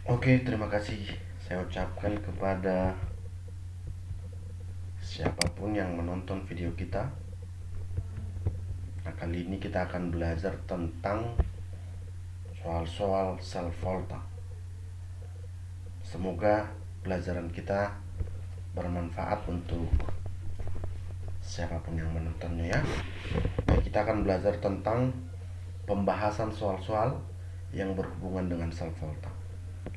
Oke, terima kasih saya ucapkan kepada siapapun yang menonton video kita. Nah, kali ini kita akan belajar tentang soal-soal self volta. Semoga pelajaran kita bermanfaat untuk siapapun yang menontonnya ya. Nah, kita akan belajar tentang pembahasan soal-soal yang berhubungan dengan self volta.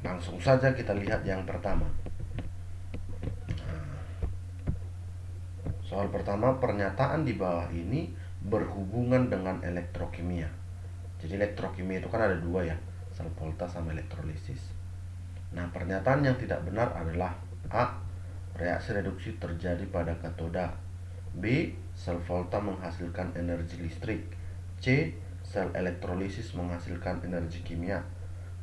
Langsung saja kita lihat yang pertama. Soal pertama, pernyataan di bawah ini berhubungan dengan elektrokimia. Jadi elektrokimia itu kan ada dua ya, self volta sama elektrolisis. Nah, pernyataan yang tidak benar adalah A. Reaksi reduksi terjadi pada katoda. B. Sel volta menghasilkan energi listrik. C. Sel elektrolisis menghasilkan energi kimia.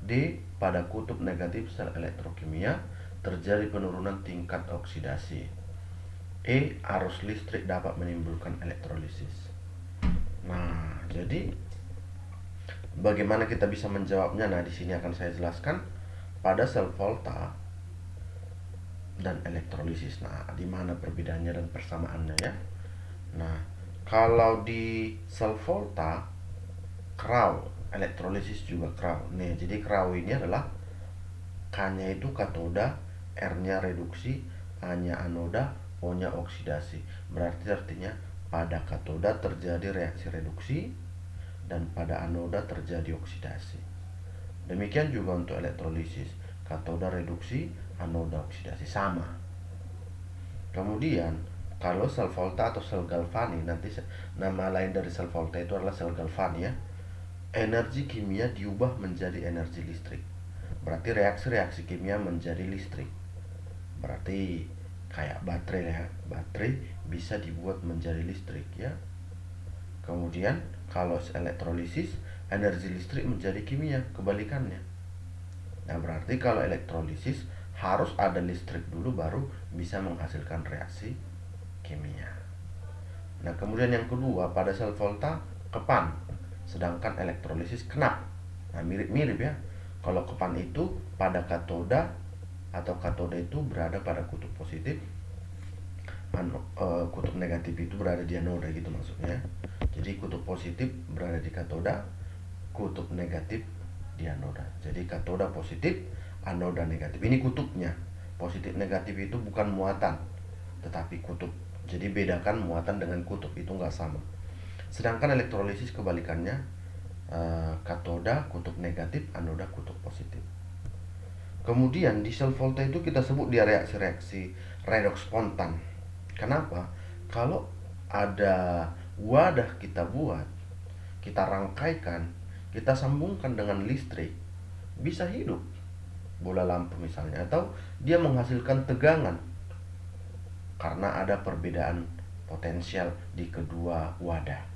D. Pada kutub negatif sel elektrokimia terjadi penurunan tingkat oksidasi. E. Arus listrik dapat menimbulkan elektrolisis. Nah, jadi bagaimana kita bisa menjawabnya? Nah, di sini akan saya jelaskan pada sel volta dan elektrolisis. Nah, di mana perbedaannya dan persamaannya ya? Nah, kalau di sel volta kraw, elektrolisis juga kraw. Nih, jadi kraw ini adalah K-nya itu katoda, R-nya reduksi, A-nya anoda, O-nya oksidasi. Berarti artinya pada katoda terjadi reaksi reduksi dan pada anoda terjadi oksidasi. Demikian juga untuk elektrolisis, katoda reduksi, anoda oksidasi, sama. Kemudian kalau sel volta atau sel galvani, nanti nama lain dari sel volta itu adalah sel galvani ya. Energi kimia diubah menjadi energi listrik. Berarti reaksi-reaksi kimia menjadi listrik. Berarti kayak baterai ya, baterai bisa dibuat menjadi listrik ya. Kemudian kalau elektrolisis, energi listrik menjadi kimia, kebalikannya. Nah, berarti kalau elektrolisis harus ada listrik dulu baru bisa menghasilkan reaksi kimia. Nah, kemudian yang kedua, pada sel volta kepan, sedangkan elektrolisis kenap. Nah, mirip-mirip ya. Kalau kepan itu pada katoda atau katoda itu berada pada kutub positif, kutub negatif itu berada di anoda gitu maksudnya. Jadi kutub positif berada di katoda, kutub negatif di anoda. Jadi katoda positif, anoda negatif. Ini kutubnya. Positif negatif itu bukan muatan, tetapi kutub. Jadi bedakan muatan dengan kutub, itu nggak sama. Sedangkan elektrolisis kebalikannya, katoda kutub negatif, anoda kutub positif. Kemudian di sel volta itu kita sebut dia reaksi-reaksi redoks spontan. Kenapa? Kalau ada wadah kita buat, kita rangkaikan, kita sambungkan dengan listrik, bisa hidup bola lampu misalnya, atau dia menghasilkan tegangan karena ada perbedaan potensial di kedua wadah.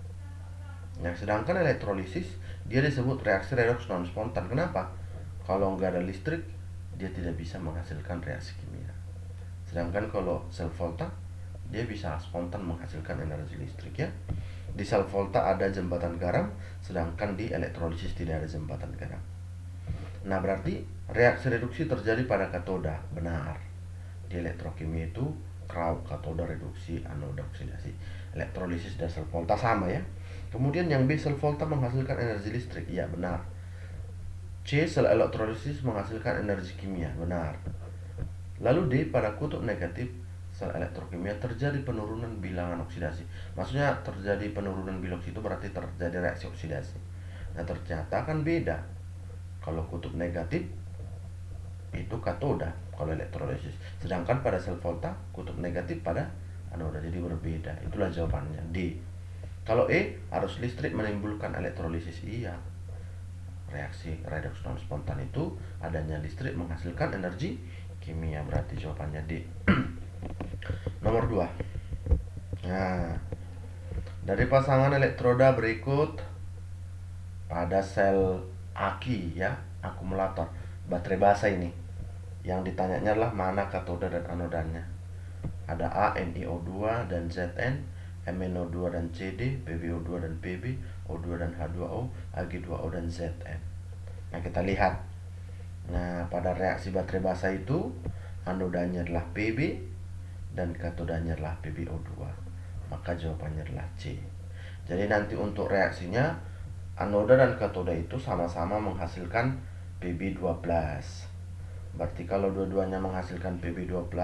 Nah, sedangkan elektrolisis dia disebut reaksi redoks non spontan. Kenapa? Kalau nggak ada listrik, dia tidak bisa menghasilkan reaksi kimia. Sedangkan kalau sel volta, dia bisa spontan menghasilkan energi listrik ya. Di sel volta ada jembatan garam, sedangkan di elektrolisis tidak ada jembatan garam. Nah, berarti reaksi reduksi terjadi pada katoda, benar. Di elektrokimia itu kraw, katoda reduksi, anoda oksidasi. Elektrolisis dan sel volta sama ya. Kemudian yang B, sel volta menghasilkan energi listrik, iya benar. C, sel elektrolisis menghasilkan energi kimia, benar. Lalu D, pada kutub negatif sel elektrokimia terjadi penurunan bilangan oksidasi. Maksudnya terjadi penurunan bilangan itu berarti terjadi reaksi oksidasi. Nah, ternyata kan beda. Kalau kutub negatif itu katoda kalau elektrolisis. Sedangkan pada sel volta kutub negatif pada anoda, jadi berbeda. Itulah jawabannya D. Kalau E, arus listrik menimbulkan elektrolisis, iya. Reaksi redoks non spontan itu adanya listrik menghasilkan energi kimia, berarti jawabannya D. Nomor 2. Nah, dari pasangan elektroda berikut pada sel aki ya, akumulator, baterai basa ini. Yang ditanyanya adalah mana katoda dan anodanya. Ada A, NiO2 dan Zn, MnO2 dan Cd, PbO2 dan Pb, O2 dan H2O, Ag2O dan Zn. Nah, kita lihat. Nah, pada reaksi baterai basa itu anodanya adalah Pb dan katodanya adalah PbO2. Maka jawabannya adalah C. Jadi nanti untuk reaksinya anoda dan katoda itu sama-sama menghasilkan Pb12. Berarti kalau dua-duanya menghasilkan Pb12,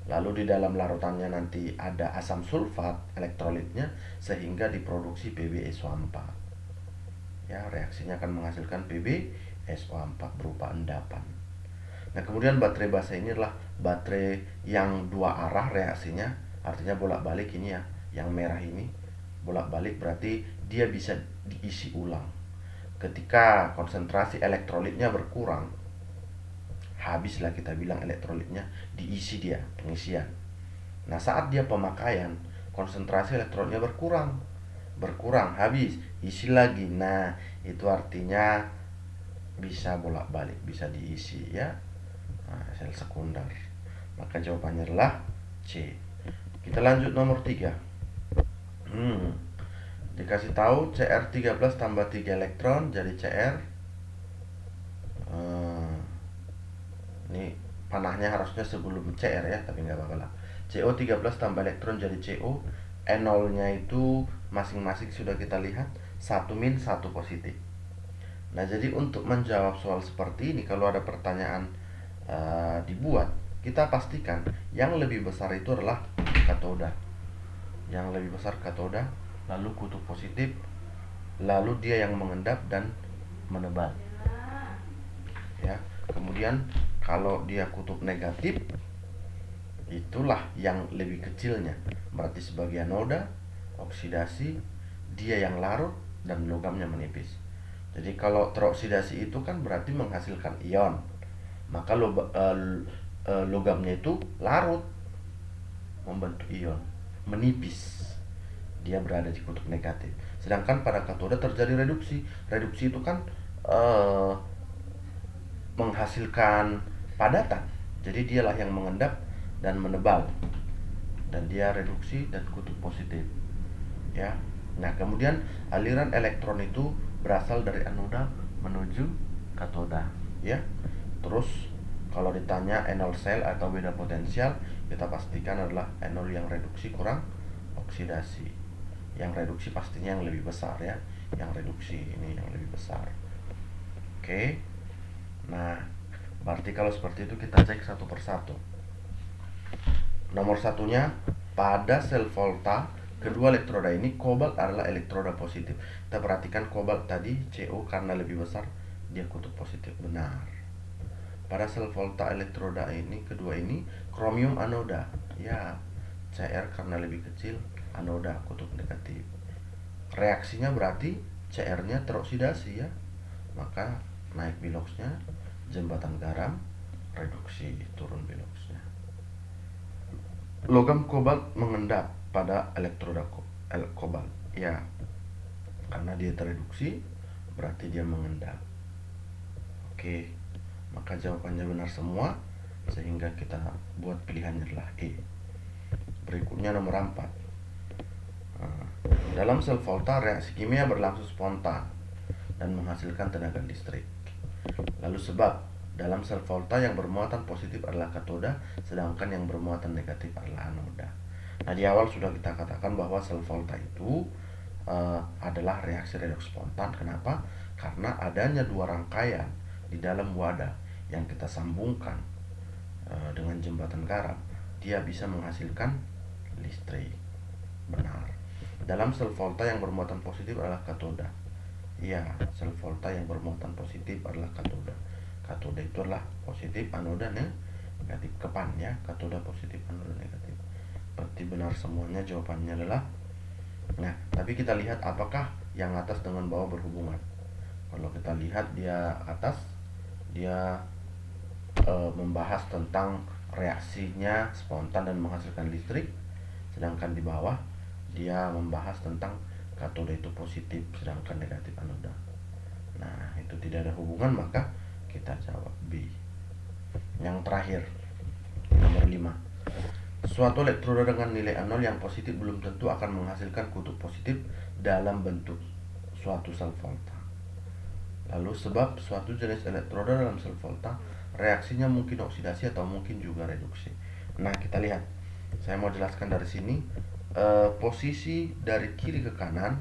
lalu di dalam larutannya nanti ada asam sulfat elektrolitnya sehingga diproduksi PbSO4. Ya, reaksinya akan menghasilkan PbSO4 berupa endapan. Nah, kemudian baterai basa ini adalah baterai yang dua arah reaksinya, artinya bolak-balik ini ya, yang merah ini bolak-balik berarti dia bisa diisi ulang. Ketika konsentrasi elektrolitnya berkurang, habislah kita bilang elektrolitnya, diisi dia, pengisian. Nah, saat dia pemakaian, konsentrasi elektrolitnya berkurang, habis, isi lagi. Nah, itu artinya bisa bolak-balik, bisa diisi ya. Nah, sel sekunder. Maka jawabannya adalah C. Kita lanjut nomor 3. Dikasih tahu Cr13 tambah 3 elektron jadi Cr. Ini panahnya harusnya sebelum Cr ya, tapi nggak apa-apa lah. CO13 tambah elektron jadi CO. N0-nya itu masing-masing sudah kita lihat, 1 min 1 positif. Nah, jadi untuk menjawab soal seperti ini, kalau ada pertanyaan dibuat, kita pastikan yang lebih besar itu adalah katoda. Yang lebih besar katoda, lalu kutub positif, lalu dia yang mengendap dan menebal. Ya, kemudian kalau dia kutub negatif, itulah yang lebih kecilnya. Berarti sebagai anoda, oksidasi, dia yang larut dan logamnya menipis. Jadi kalau teroksidasi itu kan berarti menghasilkan ion, maka logamnya itu larut, membentuk ion, menipis, dia berada di kutub negatif. Sedangkan pada katoda terjadi reduksi. Reduksi itu kan menghasilkan padatan, jadi dialah yang mengendap dan menebal, dan dia reduksi dan kutub positif ya. Nah, kemudian aliran elektron itu berasal dari anoda menuju katoda ya. Terus kalau ditanya N0 sel atau beda potensial, kita pastikan adalah N0 yang reduksi kurang oksidasi. Yang reduksi pastinya yang lebih besar ya. Yang reduksi ini yang lebih besar. Oke. Nah, berarti kalau seperti itu kita cek satu persatu. Nomor satunya, pada sel volta kedua elektroda ini kobalt adalah elektroda positif. Kita perhatikan kobalt tadi CO karena lebih besar dia kutub positif, benar. Pada sel volta elektroda ini kedua ini kromium anoda, ya. Cr karena lebih kecil, anoda kutub negatif. Reaksinya berarti Cr-nya teroksidasi ya, maka naik biloxnya, jembatan garam, reduksi, turun biloxnya. Logam kobalt mengendap pada elektroda kobalt, ya, karena dia tereduksi berarti dia mengendap. Oke, maka jawabannya benar semua, sehingga kita buat pilihannya adalah E. Berikutnya nomor 4. Dalam sel volta reaksi kimia berlangsung spontan dan menghasilkan tenaga listrik. Lalu sebab dalam sel volta yang bermuatan positif adalah katoda, sedangkan yang bermuatan negatif adalah anoda. Nah, di awal sudah kita katakan bahwa sel volta itu adalah reaksi redoks spontan. Kenapa? Karena adanya dua rangkaian di dalam wadah yang kita sambungkan dengan jembatan garam, dia bisa menghasilkan listrik. Benar. Dalam sel volta yang bermuatan positif adalah katoda. Iya, sel volta yang bermuatan positif adalah katoda. Katoda itu adalah positif, anoda negatif, kepan ya. Katoda positif, anoda negatif. Berarti benar semuanya, jawabannya adalah. Nah, tapi kita lihat apakah yang atas dengan bawah berhubungan. Kalau kita lihat dia atas, dia membahas tentang reaksinya spontan dan menghasilkan listrik, sedangkan di bawah dia membahas tentang katoda itu positif sedangkan negatif anoda. Nah, itu tidak ada hubungan, maka kita jawab B. Yang terakhir, nomor 5. Suatu elektroda dengan nilai A0 yang positif belum tentu akan menghasilkan kutub positif dalam bentuk suatu sel volta. Lalu sebab suatu jenis elektroda dalam sel volta reaksinya mungkin oksidasi atau mungkin juga reduksi. Nah, kita lihat. Saya mau jelaskan dari sini. Posisi dari kiri ke kanan,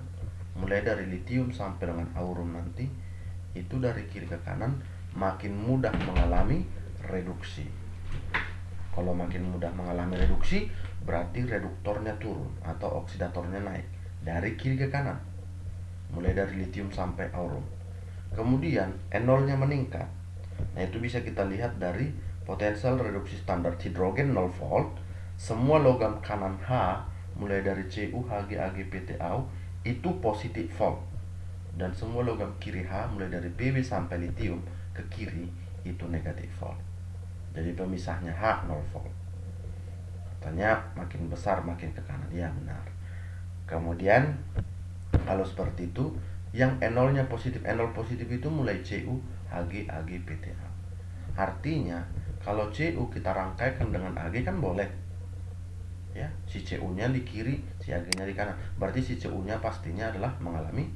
mulai dari litium sampai dengan aurum nanti, itu dari kiri ke kanan makin mudah mengalami reduksi. Kalau makin mudah mengalami reduksi, berarti reduktornya turun atau oksidatornya naik dari kiri ke kanan, mulai dari litium sampai aurum. Kemudian N0-nya meningkat. Nah, itu bisa kita lihat dari potensial reduksi standar hidrogen 0 volt. Semua logam kanan H mulai dari Cu, Hg, Ag, Pt, Au itu positif volt. Dan semua logam kiri H mulai dari Pb sampai litium ke kiri itu negatif volt. Jadi pemisahnya H 0 volt. Katanya makin besar makin ke kanan. Ya, benar. Kemudian kalau seperti itu, yang N0-nya positif, N0 positif itu mulai Cu, Hg, Ag, Pt, A. Artinya kalau Cu kita rangkaikan dengan Ag kan boleh, ya, si Cu-nya di kiri, si Ag-nya di kanan. Berarti si Cu-nya pastinya adalah mengalami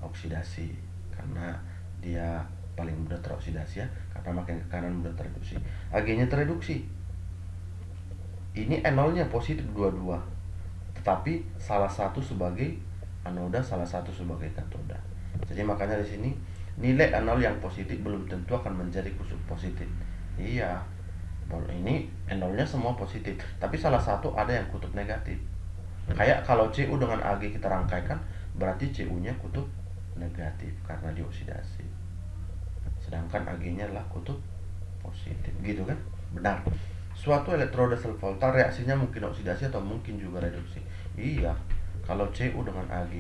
oksidasi karena dia paling mudah teroksidasi, ya, karena makin ke kanan mudah tereduksi. Ag-nya tereduksi. Ini N0-nya positif dua-dua, tetapi salah satu sebagai anoda, salah satu sebagai katoda. Jadi makanya di sini nilai N0 yang positif belum tentu akan menjadi kutub positif. Iya, ini N0-nya semua positif, tapi salah satu ada yang kutub negatif. Kayak kalau Cu dengan Ag kita rangkaikan, berarti Cu-nya kutub negatif karena dioksidasi. Sedangkan Ag-nya adalah kutub positif, gitu kan? Benar. Suatu elektroda sel volta reaksinya mungkin oksidasi atau mungkin juga reduksi. Iya, kalau Cu dengan Ag,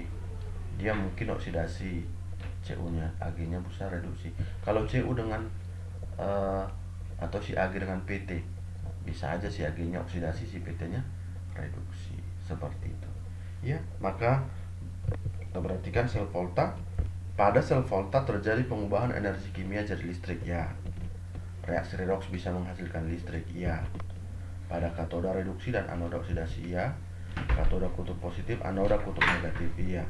dia mungkin oksidasi, Cu-nya, Ag-nya bisa reduksi. Kalau Cu dengan atau si Ag dengan PT, bisa aja si Ag-nya oksidasi, si PT-nya reduksi. Seperti itu. Ya, maka kita perhatikan sel volta. Pada sel volta terjadi pengubahan energi kimia jadi listrik, ya. Reaksi redoks bisa menghasilkan listrik, ya. Pada katoda reduksi dan anoda oksidasi, ya. Katoda kutub positif, anoda kutub negatif, iya.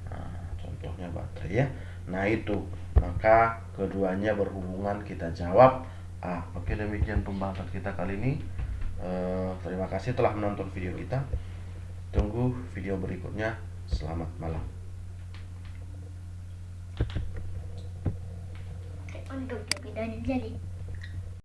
Nah, contohnya baterai, ya. Nah, itu. Maka keduanya berhubungan, kita jawab A. Oke, demikian pembahasan kita kali ini. Terima kasih telah menonton video kita. Tunggu video berikutnya. Selamat malam. Untuk video jadi